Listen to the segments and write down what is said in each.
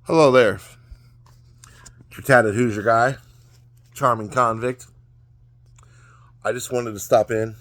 Hello there. It's your tatted Hoosier guy, charming convict. I just wanted to stop in.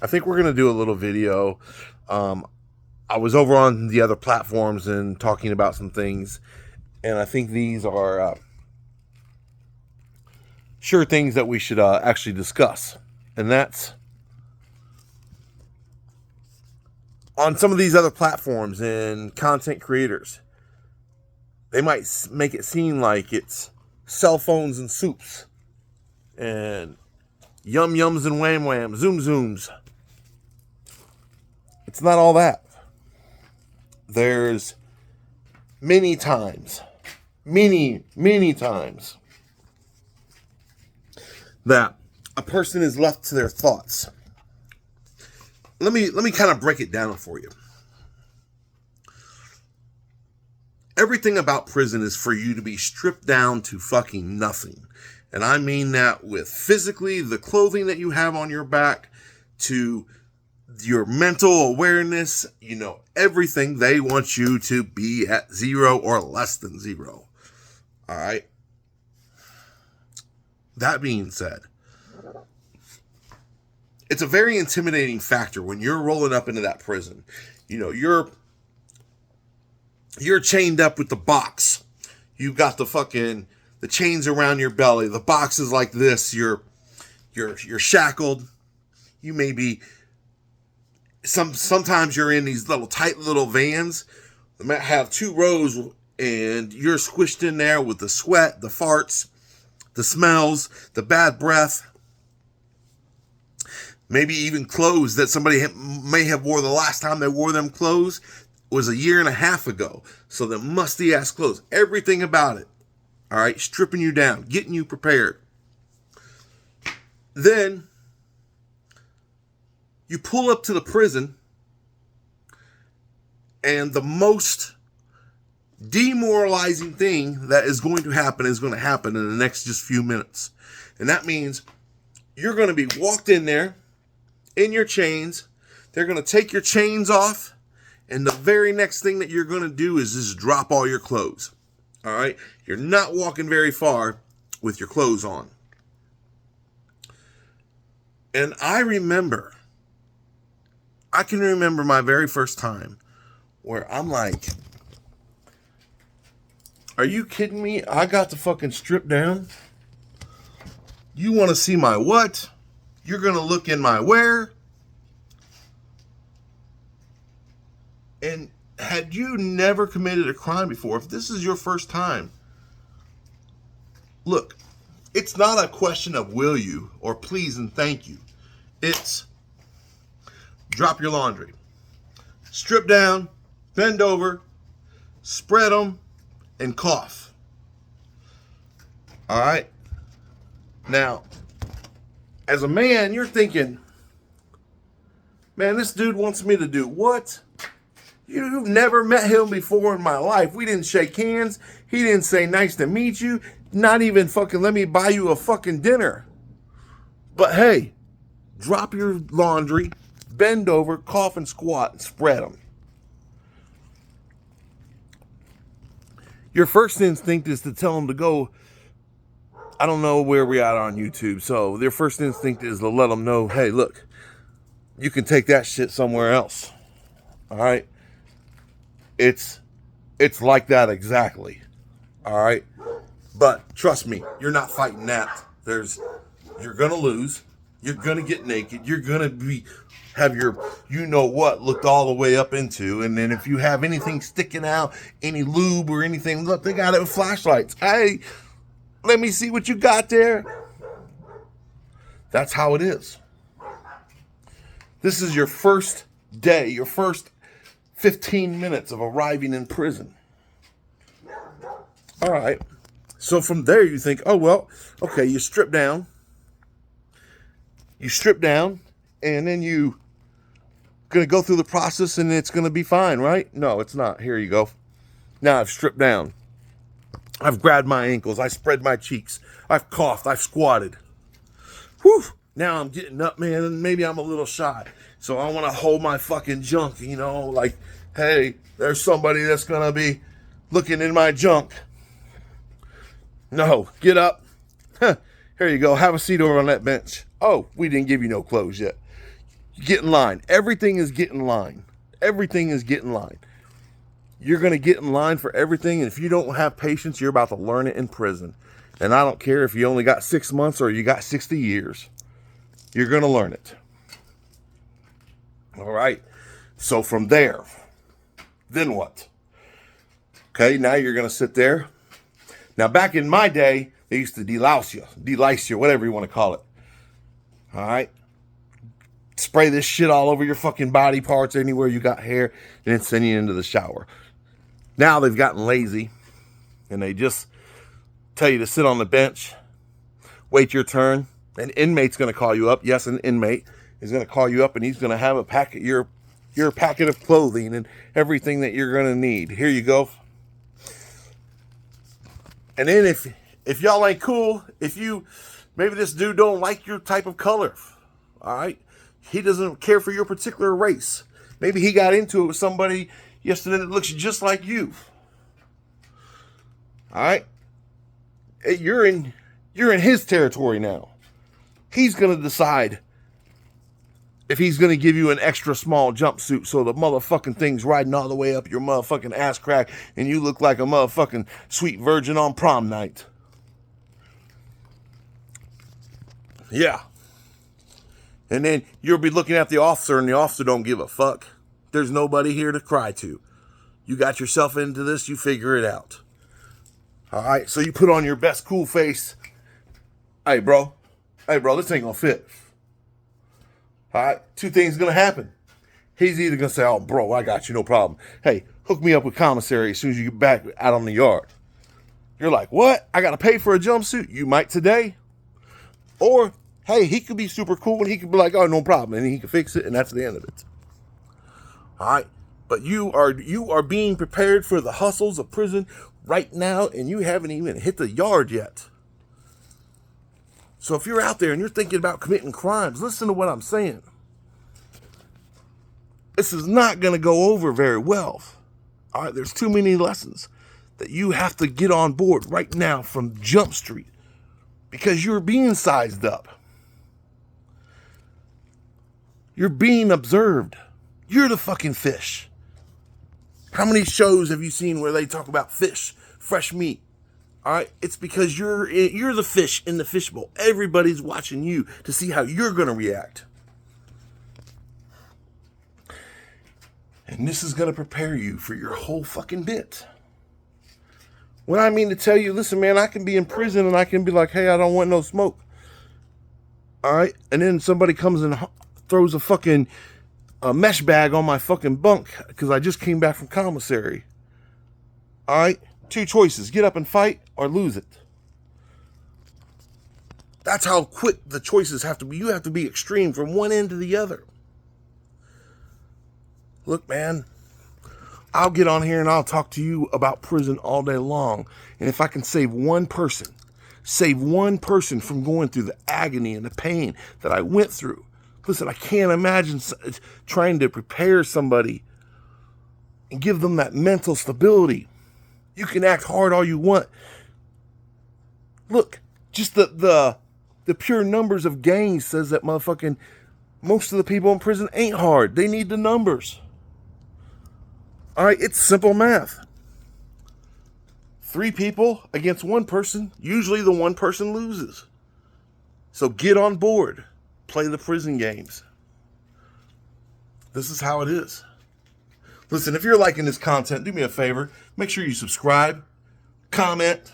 I think we're going to do a little video. I was over on the other platforms and talking about some things, and I think these are sure things that we should actually discuss. And that's on some of these other platforms and content creators. They might make it seem like it's cell phones and soups and yum yums and wham whams, zoom zooms. It's not all that. There's many times that a person is left to their thoughts. Let me kind of break it down for you. Everything about prison is for you to be stripped down to fucking nothing. And I mean that with physically the clothing that you have on your back, to your mental awareness, everything. They want you to be at 0 or less than 0. All right. That being said, it's a very intimidating factor when you're rolling up into that prison. You're chained up with the box. You've got the chains around your belly. The box is like this. You're shackled. You may be sometimes you're in these tight little vans. They might have 2 rows, and you're squished in there with the sweat, the farts, the smells, the bad breath. Maybe even clothes that somebody may have wore the last time they wore them clothes was a year and a half ago. So the musty ass clothes, everything about it. All right. Stripping you down, getting you prepared. Then you pull up to the prison, and the most demoralizing thing that is going to happen in the next just few minutes. And that means you're going to be walked in there in your chains. They're going to take your chains off. And the very next thing that you're going to do is just drop all your clothes. All right? You're not walking very far with your clothes on. And I can remember my very first time where I'm like, are you kidding me? I got to fucking strip down? You want to see my what? You're going to look in my where? And had you never committed a crime before, if this is your first time, look, it's not a question of will you or please and thank you. It's drop your laundry, strip down, bend over, spread them, and cough. All right? Now, as a man, you're thinking, man, this dude wants me to do what? You've never met him before in my life. We didn't shake hands. He didn't say nice to meet you. Not even fucking let me buy you a fucking dinner. But hey, drop your laundry, bend over, cough and squat, and spread them. Your first instinct is to tell him to go. I don't know where we're at on YouTube. So their first instinct is to let them know, hey, look, you can take that shit somewhere else. All right. It's like that exactly. All right. But trust me, you're not fighting that. You're going to lose. You're going to get naked. You're going to have your, looked all the way up into. And then if you have anything sticking out, any lube or anything, look, they got it with flashlights. Hey, let me see what you got there. That's how it is. This is your first day, your first 15 minutes of arriving in prison. All right. So from there you think, oh, well, okay, you strip down, and then you going to go through the process and it's going to be fine, right? No, it's not. Here you go. Now I've stripped down. I've grabbed my ankles. I spread my cheeks. I've coughed. I've squatted. Whew. Now I'm getting up, man, and maybe I'm a little shy. So I want to hold my fucking junk, like, hey, there's somebody that's going to be looking in my junk. No, get up. Huh. Here you go. Have a seat over on that bench. Oh, we didn't give you no clothes yet. Get in line. Everything is get in line. Everything is get in line. You're going to get in line for everything. And if you don't have patience, you're about to learn it in prison. And I don't care if you only got 6 months or you got 60 years. You're going to learn it. All right. So from there, then what? Okay, now you're going to sit there. Now, back in my day, they used to delouse you, whatever you want to call it. All right. Spray this shit all over your fucking body parts, anywhere you got hair, and then send you into the shower. Now they've gotten lazy, and they just tell you to sit on the bench, wait your turn. An inmate's going to call you up. Yes, an inmate is going to call you up, and he's going to have a packet, your packet of clothing and everything that you're going to need. Here you go. And then if y'all ain't cool, maybe this dude don't like your type of color, all right? He doesn't care for your particular race. Maybe he got into it with somebody yesterday that looks just like you. All right? You're in his territory now. He's going to decide if he's going to give you an extra small jumpsuit so the motherfucking thing's riding all the way up your motherfucking ass crack and you look like a motherfucking sweet virgin on prom night. Yeah. And then you'll be looking at the officer and the officer don't give a fuck. There's nobody here to cry to. You got yourself into this, you figure it out. All right, so you put on your best cool face. Hey, bro, this ain't gonna fit. All right, two things gonna happen. He's either gonna say, oh, bro, I got you, no problem. Hey, hook me up with commissary as soon as you get back out on the yard. You're like, what? I gotta pay for a jumpsuit? You might today. Or, hey, he could be super cool and he could be like, oh, no problem. And he can fix it and that's the end of it. All right, but you are being prepared for the hustles of prison right now and you haven't even hit the yard yet. So if you're out there and you're thinking about committing crimes, listen to what I'm saying. This is not going to go over very well. All right, there's too many lessons that you have to get on board right now from Jump Street because you're being sized up. You're being observed. You're the fucking fish. How many shows have you seen where they talk about fish, fresh meat? All right, it's because you're the fish in the fishbowl. Everybody's watching you to see how you're going to react. And this is going to prepare you for your whole fucking bit. When I mean to tell you, listen, man, I can be in prison and I can be like, hey, I don't want no smoke. All right, and then somebody comes and throws a fucking mesh bag on my fucking bunk because I just came back from commissary. All right. Two choices, get up and fight or lose it. That's how quick the choices have to be. You have to be extreme from one end to the other. Look, man, I'll get on here and I'll talk to you about prison all day long. And if I can save one person from going through the agony and the pain that I went through. Listen, I can't imagine trying to prepare somebody and give them that mental stability. You can act hard all you want. Look, just the pure numbers of gangs says that motherfucking most of the people in prison ain't hard. They need the numbers. All right, it's simple math. 3 people against 1 person. Usually the 1 person loses. So get on board. Play the prison games. This is how it is. Listen, if you're liking this content, do me a favor. Make sure you subscribe, comment.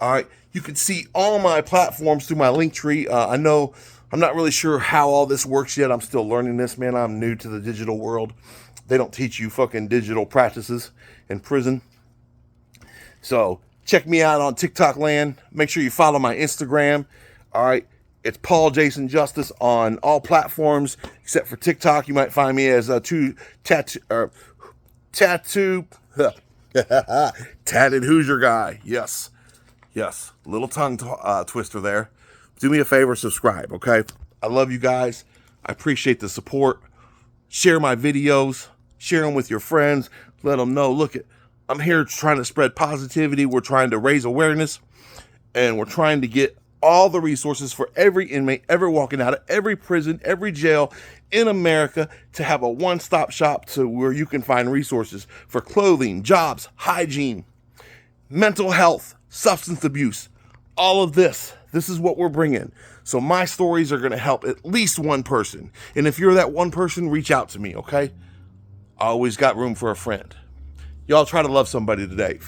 All right. You can see all my platforms through my link tree. I know I'm not really sure how all this works yet. I'm still learning this, man. I'm new to the digital world. They don't teach you fucking digital practices in prison. So check me out on TikTok land. Make sure you follow my Instagram. All right. It's Paul Jason Justice on all platforms except for TikTok. You might find me as a tatted Hoosier guy. Yes. Little tongue twister there. Do me a favor, subscribe, okay? I love you guys. I appreciate the support. Share my videos. Share them with your friends. Let them know, look, I'm here trying to spread positivity. We're trying to raise awareness, and we're trying to get all the resources for every inmate ever walking out of every prison, every jail in America, to have a one-stop shop to where you can find resources for clothing, jobs, hygiene, mental health, substance abuse, all of this. This is what we're bringing. So my stories are going to help at least one person. And if you're that one person, reach out to me, okay? I always got room for a friend. Y'all try to love somebody today.